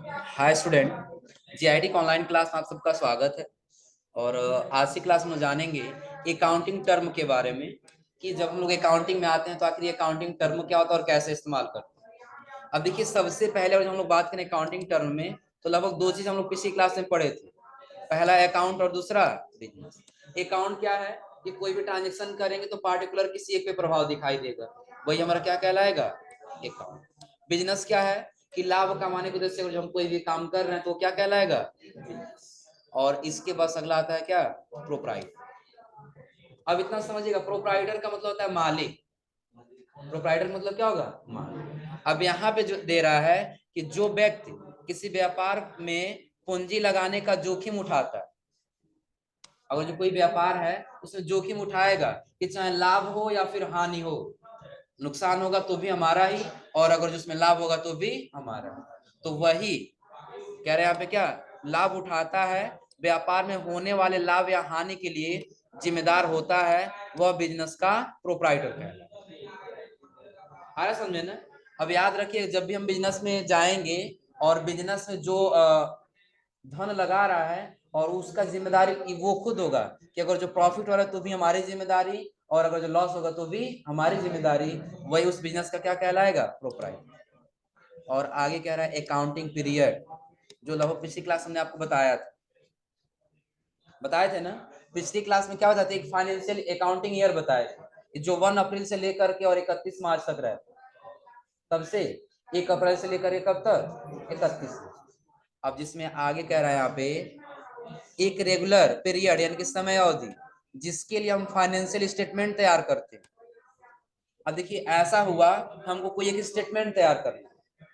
Hi student, GIT का online class में आप सबका स्वागत है। और आज की क्लास में जानेंगे अकाउंटिंग टर्म के बारे में कि जब हम लोग अकाउंटिंग में आते हैं तो आखिर अकाउंटिंग टर्म क्या होता है और कैसे इस्तेमाल करते हैं। अब देखिए, सबसे पहले अगर हम लोग बात करें अकाउंटिंग टर्म में तो लगभग दो चीज हम लोग पिछली क्लास में पढ़े थे। पहला अकाउंट और दूसरा बिजनेस। अकाउंट क्या है कि कोई भी ट्रांजेक्शन करेंगे तो पार्टिकुलर किसी एक पे प्रभाव दिखाई देगा, वही हमारा क्या कहलाएगा, अकाउंट। बिजनेस क्या है कि लाभ कमाने के उद्देश्य से हम कोई भी काम कर रहे हैं तो क्या कहलाएगा, बिजनेस। और इसके बाद अगला आता है क्या, प्रोप्राइटर। अब इतना समझिएगा, प्रोप्राइटर का मतलब होता है मालिक। प्रोप्राइटर मतलब क्या होगा, मालिक। अब यहाँ पे जो दे रहा है कि जो व्यक्ति किसी व्यापार में पूंजी लगाने का जोखिम उठाता है, अगर जो कोई व्यापार है उसमें जोखिम उठाएगा कि चाहे लाभ हो या फिर हानि हो, नुकसान होगा तो भी हमारा ही, और अगर जिसमें लाभ होगा तो भी हमारा। तो वही कह रहे हैं यहाँ पे क्या, लाभ उठाता है, व्यापार में होने वाले लाभ या हानि के लिए जिम्मेदार होता है, वह बिजनेस का प्रोप्राइटर कहलाता है। आ रहा समझे ना। अब याद रखिए, जब भी हम बिजनेस में जाएंगे और बिजनेस में जो धन लगा रहा है और उसका जिम्मेदारी वो खुद होगा कि अगर जो प्रॉफिट हो रहा है तो भी हमारी जिम्मेदारी, और अगर जो लॉस होगा तो भी हमारी जिम्मेदारी। वही उस बिजनेस का क्या कहलाएगा, प्रोप्राइटर। और आगे कह रहा है अकाउंटिंग पीरियड, जो लगभग पिछली क्लास हमने आपको बताए थे ना। पिछली क्लास में क्या बताते, एक फाइनेंशियल अकाउंटिंग ईयर बताए थे जो 1 अप्रैल से लेकर के और 31 मार्च तक रहता है। तब से 1 अप्रैल से लेकर कब तक, 31। अब जिसमें आगे कह रहा है यहाँ पे एक रेगुलर पीरियड यानी कि समय अवधि जिसके लिए हम फाइनेंशियल स्टेटमेंट तैयार करते हैं। अब देखिए, ऐसा हुआ हमको कोई एक स्टेटमेंट तैयार करना है।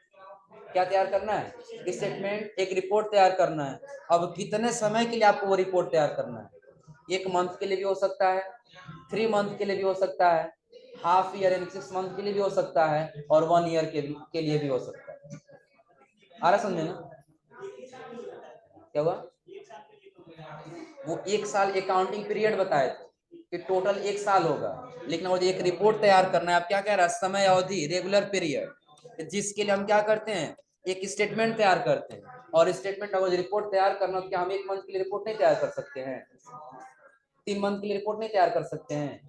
क्या तैयार करना है, स्टेटमेंट, एक रिपोर्ट तैयार करना है। अब कितने समय के लिए आपको वो रिपोर्ट तैयार करना है, 1 मंथ के लिए भी हो सकता है, 3 मंथ के लिए भी हो सकता है, हाफ ईयर यानी 6 मंथ के लिए भी हो सकता है, और 1 ईयर के लिए भी हो सकता है। आ रहा समझे ना। क्या हुआ, वो 1 साल अकाउंटिंग पीरियड बताए थे कि टोटल 1 साल होगा, लेकिन और एक रिपोर्ट तैयार करना है। आप क्या कह रहा है, समय अवधि, रेगुलर पीरियड, जिसके लिए हम क्या करते हैं, एक स्टेटमेंट तैयार करते हैं। और स्टेटमेंट अगर रिपोर्ट तैयार करना तो क्या हम 1 मंथ के लिए रिपोर्ट नहीं तैयार कर सकते हैं, 3 मंथ के लिए रिपोर्ट नहीं तैयार कर सकते हैं।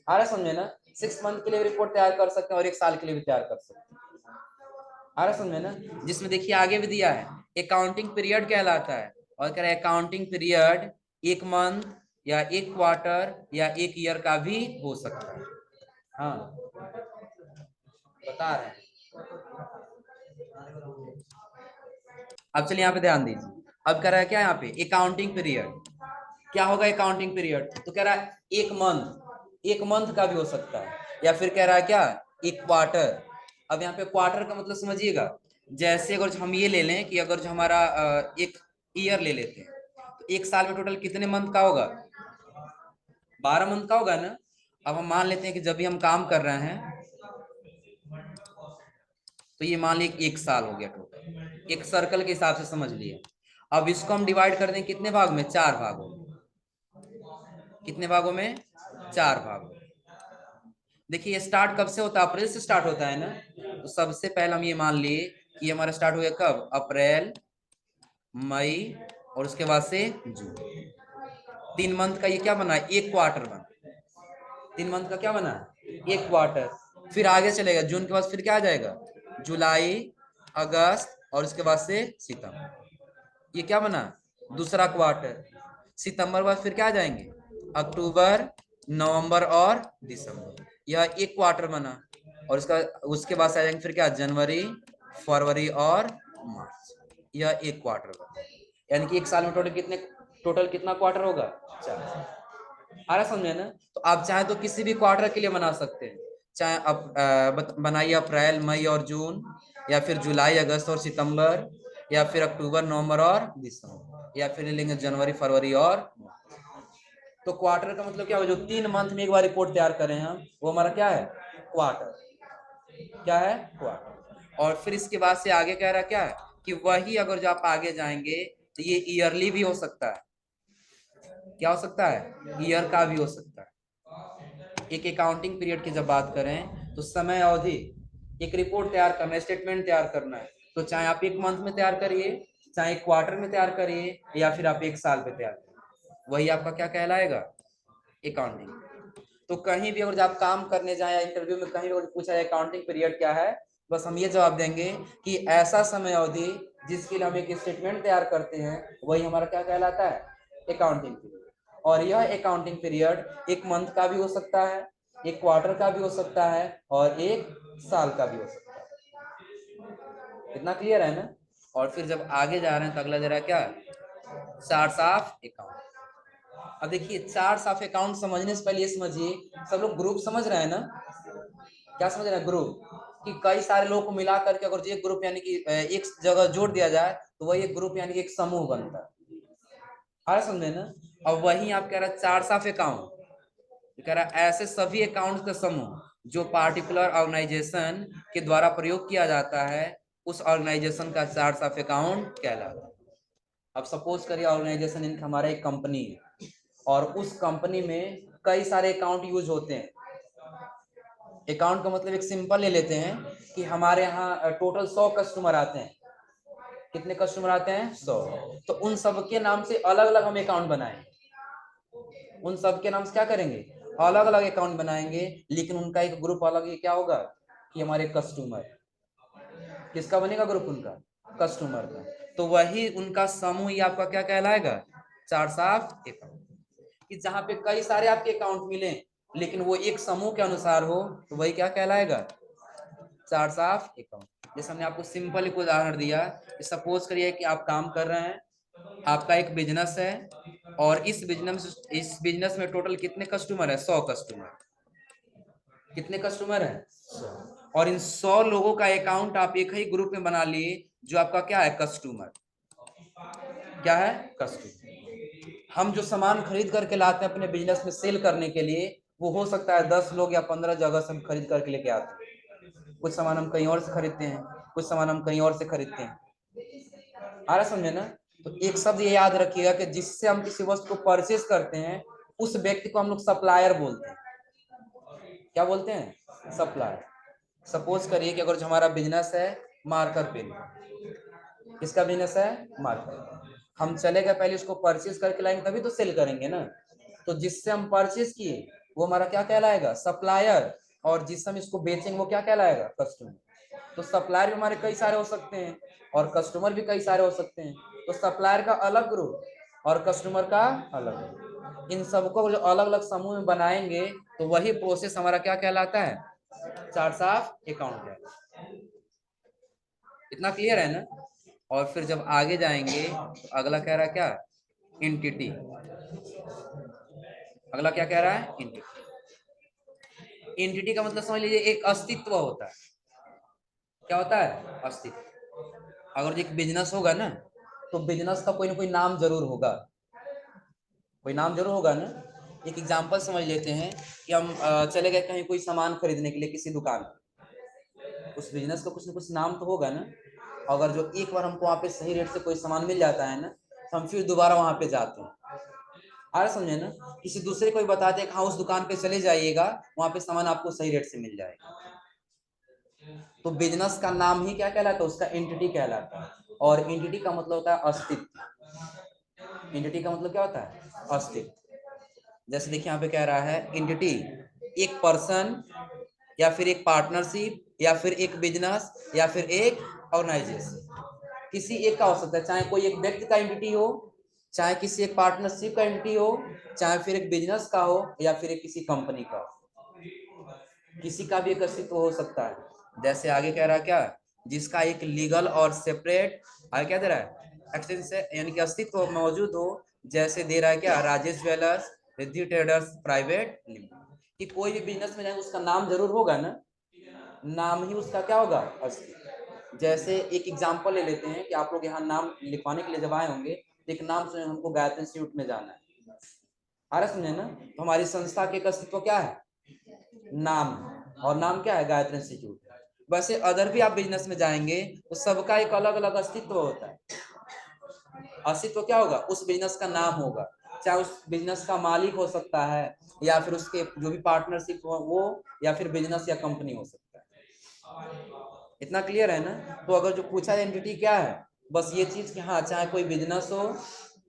आ रहा समझे ना। 6 मंथ के लिए रिपोर्ट तैयार कर सकते हैं और 1 साल के लिए भी तैयार कर सकते हैं। आ रहा समझे ना। जिसमें देखिए आगे भी दिया है अकाउंटिंग पीरियड कहलाता है, और कह रहे हैं अकाउंटिंग पीरियड 1 मंथ या 1 क्वार्टर या 1 ईयर का भी हो सकता है। हाँ, बता रहे हैं। अब चलिए यहाँ पे ध्यान दीजिए। अब कह रहा है क्या यहाँ पे, अकाउंटिंग पीरियड क्या होगा, अकाउंटिंग पीरियड तो कह रहा है 1 मंथ, 1 मंथ का भी हो सकता है, या फिर कह रहा है क्या, 1 क्वार्टर। अब यहाँ पे क्वार्टर का मतलब समझिएगा, जैसे अगर हम ये ले लें कि अगर जो हमारा 1 ईयर ले लेते हैं तो 1 साल में टोटल कितने मंथ का होगा, 12 मंथ का होगा ना। अब हम मान लेते हैं कि जब भी हम काम कर रहे हैं तो ये मान लीजिए 1 साल हो गया टोटल, एक सर्कल के हिसाब से समझ लिए। अब इसको हम डिवाइड कर दें कितने भाग में, 4 भागों में। कितने भागों में, 4 भागों में। देखिए स्टार्ट कब से होता है, अप्रैल से स्टार्ट होता है ना। तो सबसे पहले हम ये मान लिए कि हमारा स्टार्ट हो गया कब, अप्रैल, मई, और उसके बाद से जून। 3 मंथ का ये क्या बना, 1 क्वार्टर बना। 3 मंथ का क्या बना, 1 क्वार्टर। फिर आगे चलेगा, जून के बाद फिर क्या आ जाएगा, जुलाई, अगस्त, और उसके बाद से सितंबर। ये क्या बना, दूसरा क्वार्टर। सितंबर बाद फिर क्या आ जाएंगे, अक्टूबर, नवंबर और दिसंबर। यह 1 क्वार्टर बना। और उसका उसके बाद से आ जाएंगे फिर क्या, जनवरी, फरवरी और मार्च। यह 1 क्वार्टर बना। यानी कि 1 साल में टोटल कितना क्वार्टर होगा, 4। आ रहा समझे ना। तो आप चाहे तो किसी भी क्वार्टर के लिए बना सकते हैं, चाहे आप बनाइए अप्रैल, मई और जून, या फिर जुलाई, अगस्त और सितंबर, या फिर अक्टूबर, नवंबर और दिसंबर, या फिर लेंगे जनवरी, फरवरी और मार्च। तो क्वार्टर का मतलब क्या हो, जो 3 मंथ में एक बार रिपोर्ट तैयार करें हम, वो हमारा क्या है, क्वार्टर। क्या है, क्वार्टर। और फिर इसके बाद से आगे कह रहा क्या है कि वही अगर जो आप आगे जाएंगे तो ये ईयरली भी हो सकता है। क्या हो सकता है, ईयर का भी हो सकता है। एक अकाउंटिंग पीरियड की जब बात करें तो समय अवधि, एक रिपोर्ट तैयार करना है, स्टेटमेंट तैयार करना है, तो चाहे आप एक मंथ में तैयार करिए, चाहे एक क्वार्टर में तैयार करिए, या फिर आप एक साल पे तैयार करिए, वही आपका क्या कहलाएगा? अकाउंटिंग। तो कहीं भी अगर आप काम करने जाए या इंटरव्यू में कहीं भी पूछा जाए अकाउंटिंग पीरियड क्या है, बस हम ये जवाब देंगे कि ऐसा समय अवधि जिसके लिए हम एक स्टेटमेंट तैयार करते हैं, वही हमारा क्या कहलाता है? Accounting period. और यह अकाउंटिंग पीरियड एक मंथ का भी हो सकता है, एक क्वार्टर का भी हो सकता है, और एक साल का भी हो सकता है। इतना क्लियर है ना? और फिर जब आगे जा रहे हैं तो अगला जरा क्या, चार्ट्स ऑफ अकाउंट। अब देखिए चार्ट्स ऑफ अकाउंट समझने से पहले ये समझिए, सब लोग ग्रुप समझ रहे हैं ना? क्या समझ रहे हैं? ग्रुप, कि कई सारे लोगों को मिला करके अगर एक ग्रुप यानी कि एक जगह जोड़ दिया जाए तो वही एक ग्रुप यानी कि एक समूह बनता है। आ समझे ना? अब वही आप कह रहे हैं चार्ट्स ऑफ अकाउंट, कह रहा है ऐसे सभी अकाउंट्स का समूह जो पार्टिकुलर ऑर्गेनाइजेशन के द्वारा प्रयोग किया जाता है, उस ऑर्गेनाइजेशन का चार्ट्स ऑफ अकाउंट कहलाता है। अब सपोज करिए ऑर्गेनाइजेशन हमारा एक कंपनी है, और उस कंपनी में कई सारे अकाउंट यूज होते हैं। अकाउंट का मतलब एक सिंपल ले लेते हैं कि हमारे यहाँ टोटल 100 कस्टमर आते हैं। कितने कस्टमर आते हैं? 100। तो उन सबके नाम से अलग अलग हम अकाउंट बनाएंगे। उन सबके नाम से क्या करेंगे? अलग अलग अकाउंट बनाएंगे, लेकिन उनका एक ग्रुप अलग ही क्या होगा कि हमारे कस्टमर। किसका बनेगा ग्रुप? उनका कस्टमर का। तो वही उनका समूह ही आपका क्या कहलाएगा? Charts of account. कि जहां पे कई सारे आपके अकाउंट मिले लेकिन वो एक समूह के अनुसार हो, तो वही क्या कहलाएगा? Charts of account. जैसे हमने आपको सिंपल एक उदाहरण दिया, सपोज करिए कि आप काम कर रहे हैं, आपका एक बिजनेस है, और इस बिजनेस में टोटल कितने कस्टमर है? 100 कस्टमर। कितने कस्टमर है? 100। और इन 100 लोगों का अकाउंट आप एक ही ग्रुप में बना लिए, जो आपका क्या है? कस्टमर। क्या है? कस्टमर। हम जो सामान खरीद करके लाते हैं अपने बिजनेस में सेल करने के लिए, वो हो सकता है 10 लोग या 15 जगह से हम खरीद करके लेके आते हैं। कुछ सामान हम कहीं और से खरीदते हैं, कुछ सामान हम कहीं और से खरीदते हैं। आ रहा समझे ना? तो एक शब्द ये याद रखिएगा कि जिससे हम किसी वस्तु को परचेज करते हैं, उस व्यक्ति को हम लोग सप्लायर बोलते हैं। क्या बोलते हैं? सप्लायर। सपोज करिए कि अगर जो हमारा बिजनेस है मार्कर पेन, किसका बिजनेस है? मार्कर। हम चले गए पहले उसको परचेज करके लाएंगे, तभी तो सेल करेंगे ना। तो जिससे हम परचेज किए वो हमारा क्या कहलाएगा? सप्लायर। और जिससे हम इसको बेचेंगे वो क्या कहलाएगा? कस्टमर। तो सप्लायर भी हमारे कई सारे हो सकते हैं, और कस्टमर भी कई सारे हो सकते हैं। तो सप्लायर का अलग ग्रुप और कस्टमर का अलग ग्रुप, इन सबको जो अलग अलग समूह में बनाएंगे, तो वही प्रोसेस हमारा क्या कहलाता है? चार्ट्स ऑफ अकाउंट है। इतना क्लियर है ना? और फिर जब आगे जाएंगे तो अगला कह रहा है क्या? एंटिटी। अगला क्या कह रहा है? एंटिटी। एंटिटी का मतलब समझ लीजिए एक अस्तित्व होता है। क्या होता है? अस्तित्व। अगर एक बिजनेस होगा ना, तो बिजनेस का कोई ना कोई नाम जरूर होगा। कोई नाम जरूर होगा ना? एक एग्जांपल समझ लेते हैं कि हम चले गए कहीं कोई सामान खरीदने के लिए किसी दुकान, उस बिजनेस का कुछ ना कुछ नाम तो होगा ना। अगर जो एक बार हमको वहाँ पे सही रेट से कोई सामान मिल जाता है ना, तो हम फिर दोबारा वहाँ पे जाते हैं। आ रहा समझे ना? किसी दूसरे को भी बताते हैं कि हाँ उस दुकान पे चले जाइएगा, वहाँ पे सामान आपको सही रेट से मिल जाएगा। तो बिजनेस का नाम ही क्या कहलाता है? उसका एंटिटी कहलाता है। और एंटिटी का मतलब होता है अस्तित्व। एंटिटी का मतलब क्या होता है? अस्तित्व। जैसे देखिए यहाँ पे कह रहा है एंटिटी एक पर्सन, या फिर एक पार्टनरशिप, या फिर एक बिजनेस, या फिर एक ऑर्गेनाइजेशन। किसी एक का हो सकता है, चाहे कोई एक व्यक्ति का एंटिटी हो, चाहे किसी एक पार्टनरशिप का एंटिटी हो, चाहे फिर एक बिजनेस का हो, या फिर एक किसी कंपनी का हो। किसी का भी एक अस्तित्व हो सकता है। जैसे आगे कह रहा क्या? जिसका एक लीगल और सेपरेट आगे क्या दे रहा है? एक्सटेंस यानी कि अस्तित्व मौजूद हो। जैसे दे रहा है क्या? Rajesh jewellers, Riddhi traders private limited. कि कोई भी बिजनेस में जाए उसका नाम जरूर होगा ना, नाम ही उसका क्या होगा? अस्तित्व। जैसे एक एग्जांपल ले लेते हैं कि आप लोग यहाँ नाम लिखवाने के लिए जब आए होंगे, एक नाम सुने, हमको गायत्री इंस्टीट्यूट में जाना है। आ रहा समझे ना? तो हमारी संस्था के अस्तित्व क्या है? नाम। और नाम क्या है? गायत्री इंस्टीट्यूट। वैसे अदर भी आप बिजनेस में जाएंगे तो सबका एक अलग अलग अस्तित्व होता है। अस्तित्व क्या होगा? उस बिजनेस का नाम होगा। चाहे उस बिजनेस का मालिक हो सकता है, या फिर उसके जो भी पार्टनरशिप हो वो, या फिर बिजनेस या कंपनी हो सकता है। इतना क्लियर है ना। तो अगर जो पूछा है एंटिटी क्या है, बस ये चीज कि हाँ, चाहे कोई बिजनेस हो,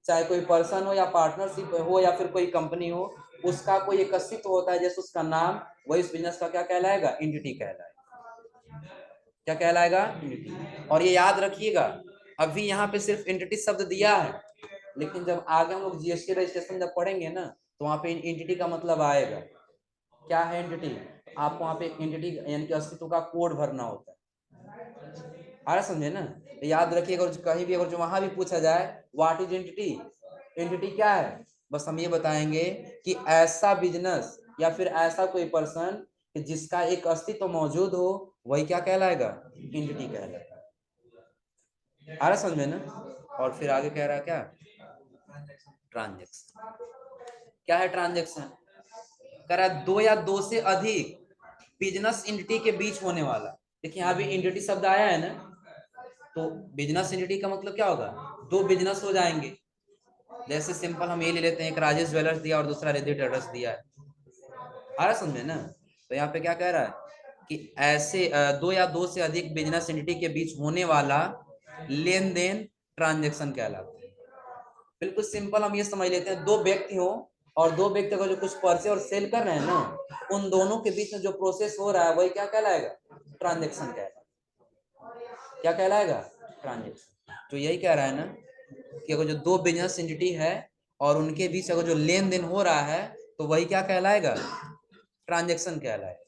चाहे कोई पर्सन हो, या पार्टनरशिप हो, या फिर कोई कंपनी हो, उसका कोई एक अस्तित्व होता है, जैसे उसका नाम, वही इस बिजनेस का क्या कहलाएगा, एंटिटी कहलाएगा। क्या कहलाएगा, एंटिटी। और ये याद रखिएगा, अभी यहाँ पे सिर्फ एंटिटी शब्द दिया है, लेकिन जब आगे हम लोग जीएसटी रजिस्ट्रेशन जब पढ़ेंगे ना, तो वहाँ पे एंटिटी का मतलब आएगा। क्या है एंटिटी, आपको वहाँ पे एंटिटी यानी कि अस्तित्व का कोड भरना होता है। आ रहा समझे ना। तो याद रखिए, अगर कहीं भी अगर जो वहां भी पूछा जाए व्हाट इज एंटिटी, एंटिटी क्या है, बस हम ये बताएंगे कि ऐसा बिजनेस या फिर ऐसा कोई पर्सन कि जिसका एक अस्तित्व मौजूद हो, वही क्या कहलाएगा, एंटिटी कहलाएगा। आ रहा समझ में ना। और फिर आगे कह रहा है क्या, ट्रांजेक्शन। क्या है ट्रांजेक्शन, कह रहा है दो या दो से अधिक बिजनेस एंटिटी के बीच होने वाला। देखिए यहाँ भी एंटिटी शब्द आया है ना, तो बिजनेस एंटिटी का मतलब क्या होगा, दो बिजनेस हो जाएंगे। जैसे सिंपल हम ये ले लेते हैं, एक राजेश ज्वेलर्स दिया और दूसरा रेड्डी ट्रेडर्स दिया है। आ रहा समझे ना। तो यहाँ पे क्या कह रहा है कि ऐसे दो या दो से अधिक बिजनेस एंटिटी के बीच होने वाला लेन देन ट्रांजेक्शन कहलाता है। बिल्कुल सिंपल हम ये समझ लेते हैं, दो व्यक्ति हो और दो व्यक्ति अगर जो कुछ परचेज और सेल कर रहे हैं ना, उन दोनों के बीच में जो प्रोसेस हो रहा है वही क्या कहलाएगा, ट्रांजेक्शन कहलाएगा। क्या कहलाएगा, ट्रांजेक्शन। तो यही कह रहा है ना कि अगर जो दो बिजनेस एंटिटी है और उनके बीच अगर जो लेन देन हो रहा है, तो वही क्या कहलाएगा, ट्रांजेक्शन कहलाएगा।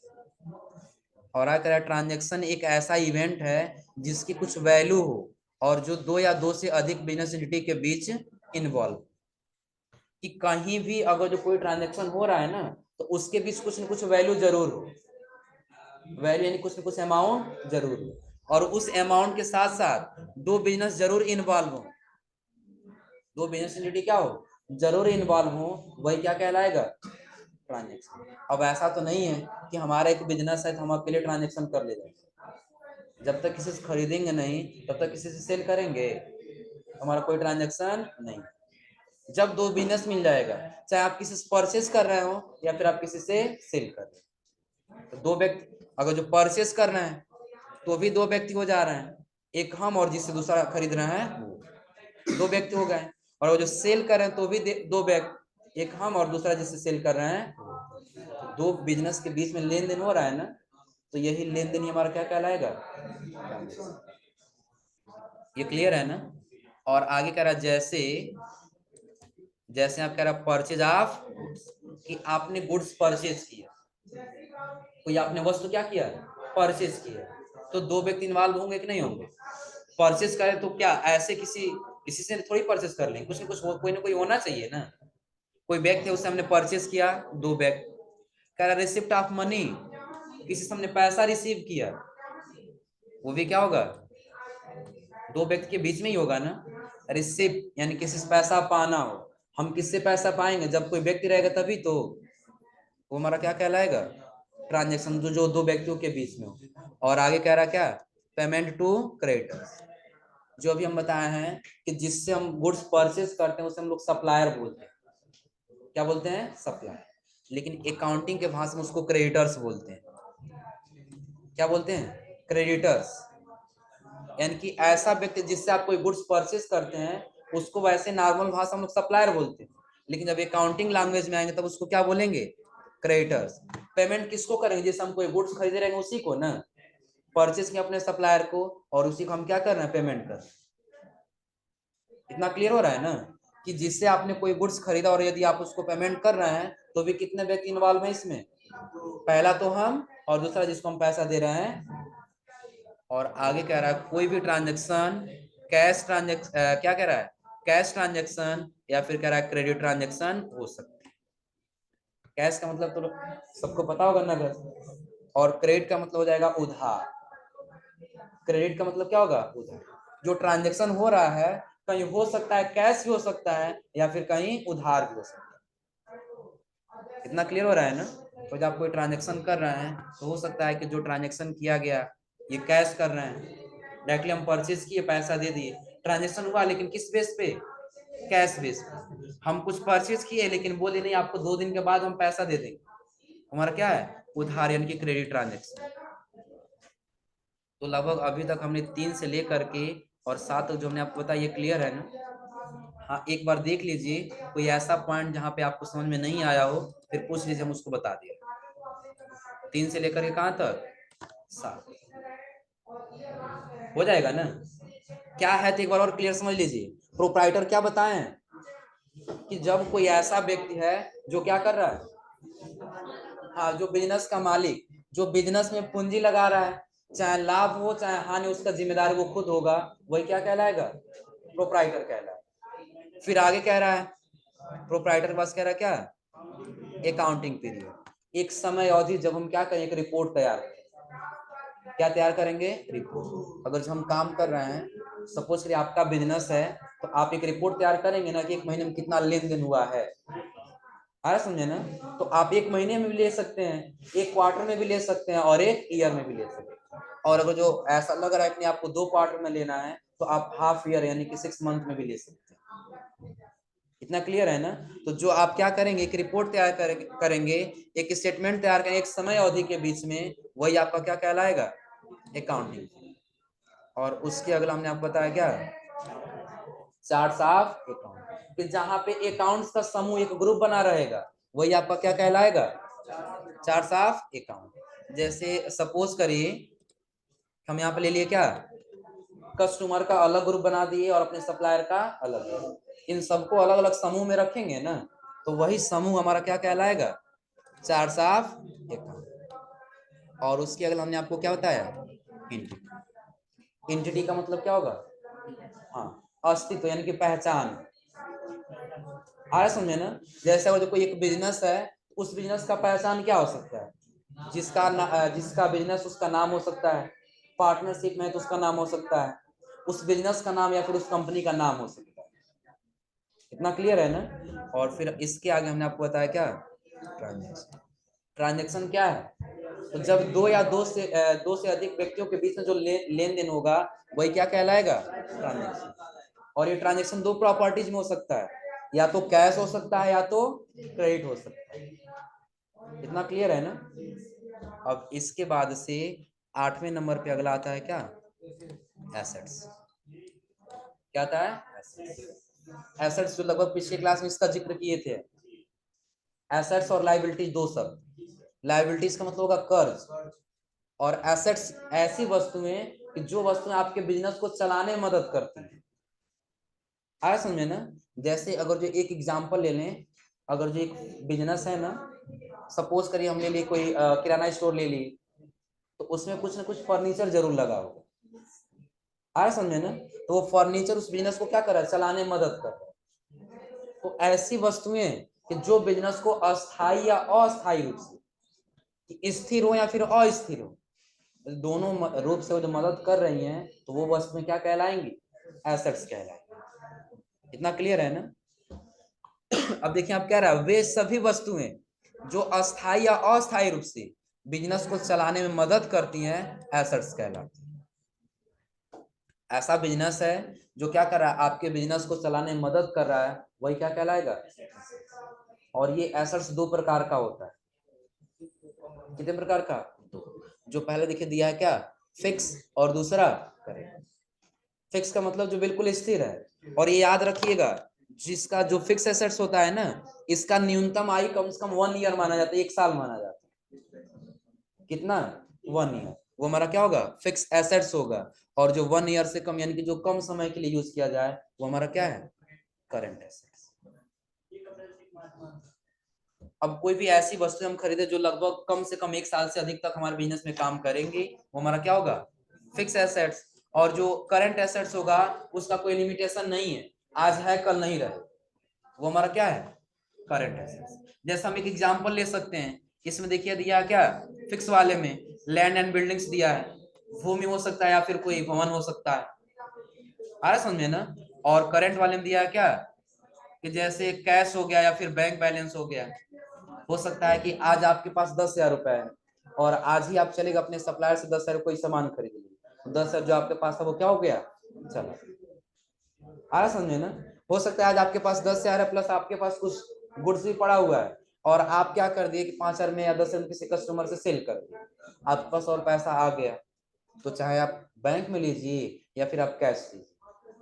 और आकर ट्रांजेक्शन एक ऐसा इवेंट है जिसकी कुछ वैल्यू हो और जो दो या दो से अधिक बिजनेस एंटिटी के बीच इन्वॉल्व, कि कहीं भी अगर जो कोई ट्रांजेक्शन हो रहा है ना, तो उसके बीच कुछ न कुछ वैल्यू जरूर हो, वैल्यू यानी कुछ न कुछ अमाउंट जरूर हो, और उस अमाउंट के साथ साथ दो बिजनेस जरूर इन्वॉल्व हो, दो बिजनेस एंटिटी क्या हो, जरूर इन्वॉल्व हो, वही क्या कहलाएगा, ट्रांजेक्शन। अब ऐसा तो नहीं है कि हमारा एक बिजनेस है तो हम अकेले ट्रांजेक्शन कर ले जाएंगे, जब तक किसी से खरीदेंगे नहीं तब तक किसी से सेल करेंगे, हमारा कोई ट्रांजेक्शन नहीं। जब दो बिजनेस मिल जाएगा, चाहे आप किसी से परचेस कर रहे हो या फिर आप किसी से सेल कर रहे हो, तो दो व्यक्ति अगर जो परचेस कर रहे हैं तो भी दो व्यक्ति हो जा रहे हैं, एक हम और जिससे दूसरा खरीद रहे हैं वो, दो व्यक्ति हो गए। और वो जो सेल कर रहे हैं तो भी दो व्यक्ति, एक हम और दूसरा जिससे सेल कर रहे हैं, तो दो बिजनेस के बीच में लेन देन हो रहा है ना, तो यही लेन देन ही हमारा क्या कहलाएगा, ये क्लियर है ना। और आगे कह रहा है जैसे जैसे आप कह रहा परचेज ऑफ गुड्स, कि आपने गुड्स परचेज किया, कोई आपने वस्तु क्या किया, परचेज किया, तो दो व्यक्ति इन्वॉल्व होंगे कि नहीं होंगे। परचेज करें तो क्या ऐसे किसी किसी से थोड़ी परचेज कर लेंगे, कुछ ना कुछ कोई ना कोई होना चाहिए ना। कोई व्यक्ति है, उससे हमने परचेज किया, दो व्यक्ति। कह रहा रिसिप्ट ऑफ मनी, किसी से हमने पैसा रिसीव किया, वो भी क्या होगा, दो व्यक्ति के बीच में ही होगा ना। रिसिप्ट यानी किसी से पैसा पाना हो, हम किससे पैसा पाएंगे, जब कोई व्यक्ति रहेगा तभी तो, वो हमारा क्या कहलाएगा, ट्रांजेक्शन, जो दो व्यक्तियों के बीच में हो। और आगे कह रहा क्या, पेमेंट टू क्रेडिटर्स, जो अभी हम बताए हैं कि जिससे हम गुड्स परचेज करते हैं उसे हम लोग सप्लायर बोलते हैं। क्या बोलते हैं, सप्लायर। लेकिन अकाउंटिंग के भाषा में उसको क्रेडिटर्स बोलते हैं। क्या बोलते हैं, क्रेडिटर्स। यानी कि ऐसा व्यक्ति जिससे आप कोई गुड्स परचेज करते हैं, उसको वैसे नॉर्मल भाषा हम लोग सप्लायर बोलते हैं, लेकिन जब अकाउंटिंग लैंग्वेज में आएंगे तब उसको क्या बोलेंगे, क्रेडिटर्स। पेमेंट किसको करेंगे, जैसे हम कोई गुड्स खरीद रहे हैं उसी को ना, परचेज किया अपने सप्लायर को, और उसी को हम क्या कर रहे हैं, पेमेंट कर। इतना क्लियर हो रहा है ना, कि जिससे आपने कोई गुड्स खरीदा और यदि आप उसको पेमेंट कर रहे हैं, तो भी कितने व्यक्ति इन्वॉल्व है इसमें, पहला तो हम और दूसरा जिसको हम पैसा दे रहे हैं। और आगे कह रहा है कोई भी ट्रांजेक्शन कैश ट्रांजेक्शन, क्या कह रहा है, कैश ट्रांजेक्शन या फिर कह रहा है क्रेडिट ट्रांजेक्शन हो सकती है। कैश का मतलब तो सबको पता होगा नगद, और क्रेडिट का मतलब हो जाएगा उधार। क्रेडिट का मतलब क्या होगा, उधार। जो ट्रांजेक्शन हो रहा है कहीं हो सकता है कैश भी हो सकता है या फिर कहीं उधार भी हो सकता है। इतना क्लियर हो रहा है ना। तो जब आप कोई ट्रांजेक्शन कर रहे हैं तो हो सकता है कि जो ट्रांजेक्शन किया गया ये कैश कर रहे हैं, डायरेक्टली हम परचेज किए, पैसा दे दिए, ट्रांजेक्शन हुआ, लेकिन किस बेस पे, कैश बेस पे। हम कुछ परचेज किए लेकिन बोले नहीं आपको 2 दिन के बाद हम पैसा दे देंगे, हमारा क्या है, उधार यानी कि क्रेडिट ट्रांजेक्शन। तो लगभग अभी तक हमने 3 से लेकर के और 7 तक जो हमने आपको बताया, ये क्लियर है ना? हाँ, एक बार देख लीजिए, कोई ऐसा पॉइंट जहाँ पे आपको समझ में नहीं आया हो फिर पूछ लीजिए, हम उसको बता दिए। 3 से लेकर के कहाँ तक? 7 हो जाएगा ना? क्या है तो एक बार और क्लियर समझ लीजिए। प्रोप्राइटर क्या बताएं कि जब कोई ऐसा व्यक्ति है जो क्या कर रहा है, हाँ, जो बिजनेस का मालिक, जो बिजनेस में पूंजी लगा रहा है, चाहे लाभ हो चाहे हानि, उसका जिम्मेदार वो खुद होगा, वही क्या कहलाएगा? प्रोप्राइटर कहलाएगा। फिर आगे कह रहा है, प्रोप्राइटर के पास कह रहा है क्या? अकाउंटिंग पीरियड, एक समय अवधि जब हम क्या करें, एक रिपोर्ट तैयार करें। क्या तैयार करेंगे? रिपोर्ट। अगर जो हम काम कर रहे हैं, सपोज करिए आपका बिजनेस है, तो आप एक रिपोर्ट तैयार करेंगे ना कि एक महीने में कितना लेन देन हुआ है। आ रहा समझे ना? तो आप एक महीने में भी ले सकते हैं, एक क्वार्टर में भी ले सकते हैं और एक ईयर में भी ले सकते हैं। और अगर जो ऐसा लग रहा है कि आपको 2 क्वार्टर में लेना है, तो आप हाफ ईयर यानी कि 6 मंथ में भी ले सकते हैं। इतना क्लियर है ना? तो जो आप क्या करेंगे, एक रिपोर्ट तैयार करेंगे, एक स्टेटमेंट तैयार करेंगे एक समय अवधि के बीच में, वही आपका क्या कहलाएगा? अकाउंटिंग। और उसके अगला हमने आपको बताया क्या? Charts of account. फिर जहां पे अकाउंट्स का समूह एक ग्रुप बना रहेगा, वही आपका क्या कहलाएगा? Charts of account. जैसे सपोज करिए हम यहाँ पे ले लिए क्या, कस्टमर का अलग ग्रुप बना दिए और अपने सप्लायर का अलग। इन सबको अलग अलग समूह में रखेंगे ना, तो वही समूह हमारा क्या कहलाएगा? Charts of account. और उसके अगला हमने आपको क्या बताया? एंटिटी। एंटिटी का मतलब क्या होगा? हाँ, अस्तित्व यानी कि पहचान। आ समझे ना? जैसे वो कोई एक बिजनेस है, उस बिजनेस का पहचान क्या हो सकता है? जिसका बिजनेस उसका नाम हो सकता है, पार्टनरशिप में तो उसका नाम हो सकता है, उस बिजनेस का नाम या फिर उस कंपनी का नाम हो सकता है। इतना क्लियर है ना? और फिर इसके आगे हमने आपको बताया क्या? ट्रांजेक्शन। ट्रांजेक्शन क्या है? तो जब दो से अधिक व्यक्तियों के बीच में जो लेन देन होगा, वही क्या कहलाएगा? ट्रांजेक्शन। और ये ट्रांजेक्शन 2 प्रॉपर्टीज में हो सकता है, या तो कैश हो सकता है या तो क्रेडिट हो सकता है। इतना क्लियर है ना? अब इसके बाद से 8वें नंबर पे अगला आता है क्या? एसेट्स। क्या आता है? एसेट्स जो लगभग पिछले क्लास में इसका जिक्र किए थे। एसेट्स और लाइबिलिटीज दो शब्द। लाइबिलिटीज का मतलब होगा कर्ज, और एसेट्स ऐसी वस्तुएं कि जो वस्तुएं आपके बिजनेस को चलाने में मदद करती हैं। आया समझे ना? जैसे अगर जो एक एग्जांपल ले लें, अगर जो एक बिजनेस है ना, सपोज करिए हम ले लिए कोई किराना स्टोर ले ली, तो उसमें कुछ ना कुछ फर्नीचर जरूर लगा होगा। आया समझे ना? तो वो फर्नीचर उस बिजनेस को क्या कर रहा है? चलाने में मदद कर रहा है। तो ऐसी वस्तुएं कि जो बिजनेस को अस्थायी या अस्थायी रूप से, स्थिर हो या फिर अस्थिर हो, दोनों रूप से वो जो मदद कर रही हैं, तो वो वस्तुएं क्या कहलाएंगी? एसेट्स कहलाएंगी। इतना क्लियर है ना? अब देखिए आप कह रहा है वे सभी वस्तुएं जो अस्थायी या अस्थायी रूप से बिजनेस को चलाने में मदद करती हैं, एसेट्स कहलाती हैं। ऐसा बिजनेस है जो क्या कर रहा है? आपके बिजनेस को चलाने में मदद कर रहा है, वही क्या कहलाएगा? और ये एसेट्स 2 प्रकार का होता है। कितने प्रकार का? जो पहले देखिए दिया है क्या? फिक्स, और दूसरा करेंट। फिक्स का मतलब जो बिल्कुल स्थिर है, और ये याद रखिएगा, जिसका जो फिक्स एसेट्स होता है ना, इसका न्यूनतम आयु कम से कम 1 ईयर माना जाता है, 1 साल माना जाता है। कितना? 1 ईयर। वो हमारा क्या होगा? फिक्स एसेट्स होगा। और जो 1 ईयर से कम यानी कि जो कम समय के लिए यूज किया जाए, वो हमारा क्या है? Current assets. अब कोई भी ऐसी वस्तु हम खरीदे जो लगभग कम से कम 1 साल से अधिक तक हमारे बिजनेस में काम करेंगे, वो हमारा क्या होगा? Fix assets. और जो करंट एसेट्स होगा, उसका कोई लिमिटेशन नहीं है, आज है कल नहीं रहे, वो हमारा क्या है? Current assets. जैसे हम एक एग्जांपल ले सकते हैं, इसमें देखिए दिया क्या? फिक्स वाले में लैंड एंड बिल्डिंग्स दिया है, भूमि हो सकता है या फिर कोई भवन हो सकता है। आ रहा समझे ना? और करंट वाले में दिया है क्या? कि जैसे कैश हो गया या फिर बैंक बैलेंस हो गया। हो सकता है कि आज आपके पास 10,000 रुपए है, और आज ही आप चलेगा अपने सप्लायर से 10,000 कोई सामान खरीद लीजिए, 10,000 जो आपके पास था वो क्या हो गया? चला। आ रहा समझे ना? हो सकता है आज आपके पास 10,000 है, प्लस आपके पास कुछ गुड्स भी पड़ा हुआ है, और आप क्या कर दिए कि 5,000 में या 10,000 किसी कस्टमर से सेल कर दिए, आपके पास और पैसा आ गया। तो चाहे आप बैंक में लीजिए या फिर आप कैश लीजिए,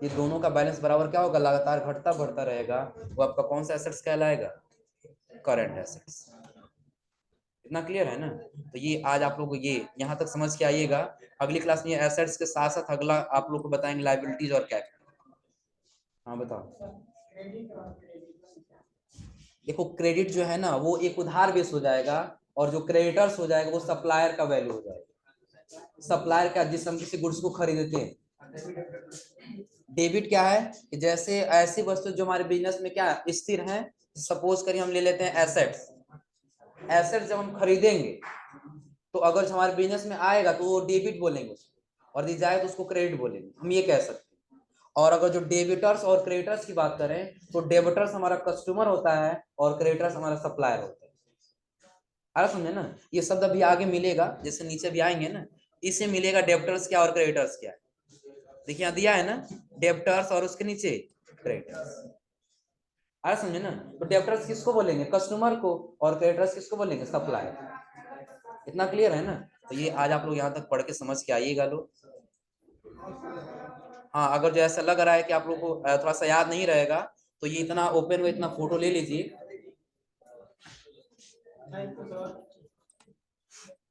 ये दोनों का बैलेंस बराबर क्या होगा, लगातार घटता बढ़ता रहेगा। वो आपका कौन सा एसेट्स कहलाएगा, करंट एसेट्स। इतना क्लियर है ना। तो ये आज आप लोग ये यहाँ तक समझ के आइएगा। अगली क्लास में एसेट्स के साथ साथ अगला आप लोग को बताएंगे लायबिलिटीज और कैपिटल। हाँ बताओ। देखो क्रेडिट जो है ना वो एक उधार बेस हो जाएगा, और जो क्रेडिटर्स हो जाएगा वो सप्लायर का वैल्यू हो जाएगा। सप्लायर का, जिस हम किसी गुड्स को खरीदते हैं। डेबिट क्या है कि जैसे ऐसी वस्तु जो हमारे बिजनेस में क्या स्थिर है, सपोज करिए हम ले लेते हैं एसेट्स। एसेट्स जब हम खरीदेंगे तो अगर हमारे बिजनेस में आएगा तो वो डेबिट बोलेंगे उसको, और दी जाए तो उसको क्रेडिट बोलेंगे, हम ये कह सकते हैं। और अगर जो डेबिटर्स और क्रेडिटर्स की बात करें तो डेबिटर्स हमारा कस्टमर होता है और क्रेडिटर्स हमारा सप्लायर होता है। अरे समझे ना, ये शब्द अभी आगे मिलेगा, जैसे नीचे भी आएंगे ना, इससे मिलेगा डेबिटर्स क्या और क्रेडिटर्स क्या। देखिए यहाँ दिया है ना, डेबिटर्स और उसके नीचे क्रेडिटर्स। अरे समझे ना, तो डेबिटर्स किसको बोलेंगे, कस्टमर को, और क्रेडिटर्स किसको बोलेंगे, सप्लायर। इतना क्लियर है ना। तो ये आज आप लोग यहाँ तक पढ़ के समझ के आइएगा लोग। हाँ अगर जो ऐसा लग रहा है कि आप लोग को थोड़ा सा याद नहीं रहेगा, तो ये इतना ओपन में इतना फोटो ले लीजिए।